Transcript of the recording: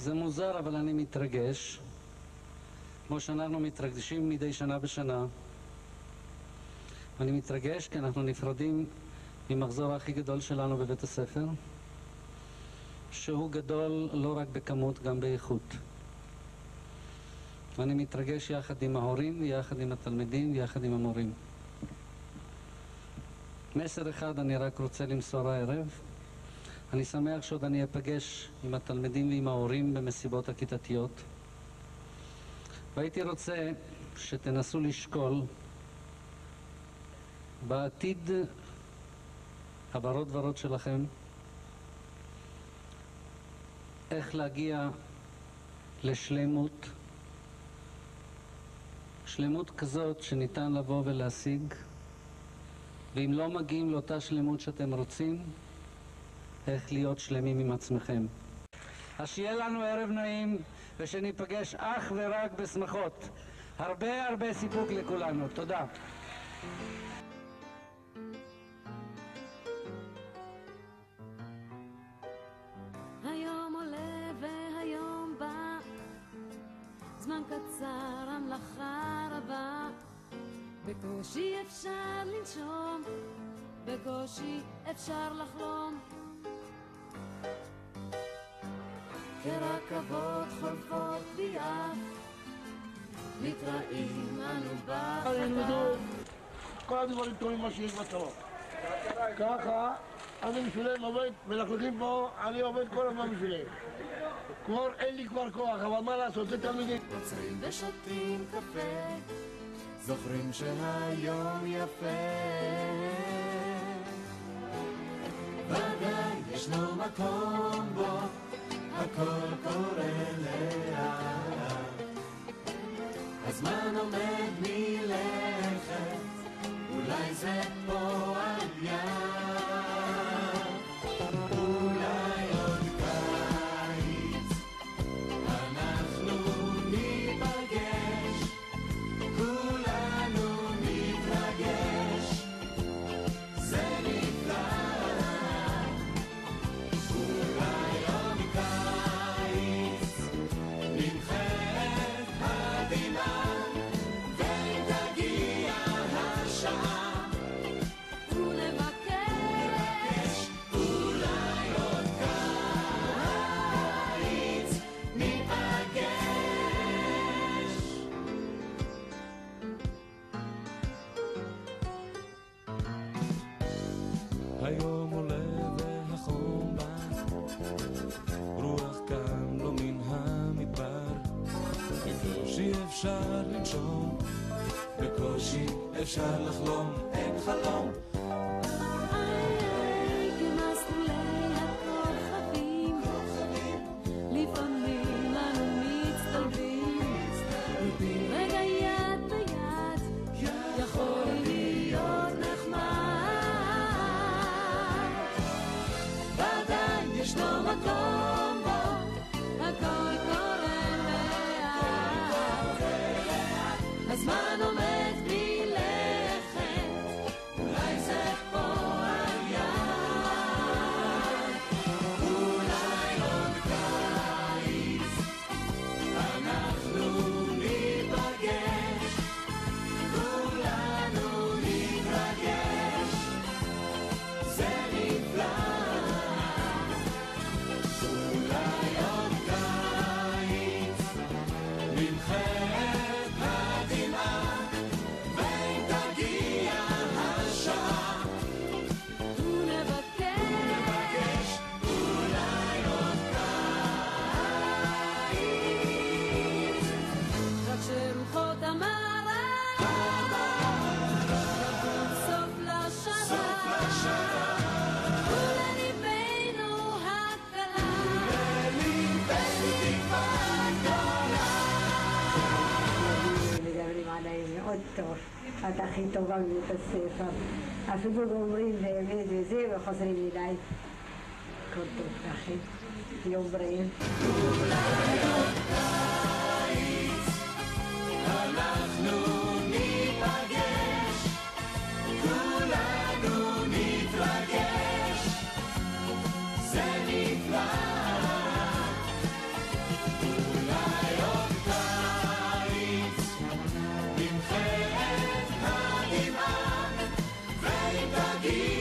זה מוזר, אבל אני מתרגש, כמו שאנחנו מתרגשים מדי שנה בשנה. אני מתרגש כי אנחנו נפרדים ממחזור הכי גדול שלנו בבית הספר, שהוא גדול לא רק בכמות, גם באיכות. ואני מתרגש יחד עם ההורים, יחד עם התלמידים, יחד עם המורים. מסר אחד אני רק רוצה למסור הערב. אני שמח שעוד אני אפגש עם התלמידים ועם ההורים במסיבות הכיתתיות. והייתי רוצה שתנסו לשקול בעתיד הברות ורות שלכם איך להגיע לשלמות, שלמות כזאת שניתן לבוא ולהשיג, ואם לא מגיעים לאותה שלמות שאתם רוצים, איך להיות שלמים עם עצמכם. אז שיהיה לנו ערב נעים ושניפגש אך ורק בשמחות. הרבה הרבה סיפוק לכולנו. תודה. היום עולה והיום בא, זמן קצר המלאכה רבה, בקושי אפשר לנשום, בקושי אפשר לחלום, כרכבות חולפות ביעף, מתראים אנו בחטא. כל הדברים טובים מה שיש בצבא. ככה אני בשבילם עובד, מלכלכים פה, אני עובד כל הזמן בשבילם. כבר אין לי כבר כוח, אבל מה לעשות, זה תלמידים. עוצרים ושותים קפה, זוכרים שהיום יפה. ודאי ישנו מקום בו הכל קורה לאט, הזמן עומד מלכת, אולי זה פועל יד, אולי עוד קיץ אנחנו ניפגש, כולנו נתרגש, זה נפלא, אולי עוד קיץ נמחה את הדמעה, ותגיע השעה ולבקש, אולי עוד קיץ ניפגש. היום עולה והחום בא, רוח קם לו מן המדבר, בקושי אפשר לנשום, בקושי אפשר לחלום, אין חלום. כמסלולי הכוכבים, לפעמים אנו מצטלבים, רגע יד ביד יכול להיות נחמד, ודאי ישנו מקום בו הכל קורה לאט, הזמן עומד מלכת, אולי זה פועל יד, אולי עוד קיץ אנחנו ניפגש, כולנו נתרגש, זה נפלא, אולי עוד קיץ נמחה את הדמעה, ותגיע השעה ונבקש, אולי עוד קיץ, רק שרוחות המערב סוף לשנה, ולליבנו הקלה, תקווה גדולה. מדברים עליי מאוד טוב, את הכי טובה בבית הספר, אפילו גומרים באמת וזה וחוזרים אליי. כל טוב לכם, יום בריאים. אולי עוד קיץ אנחנו ניפגש, כולנו נתרגש, זה נפלא, היא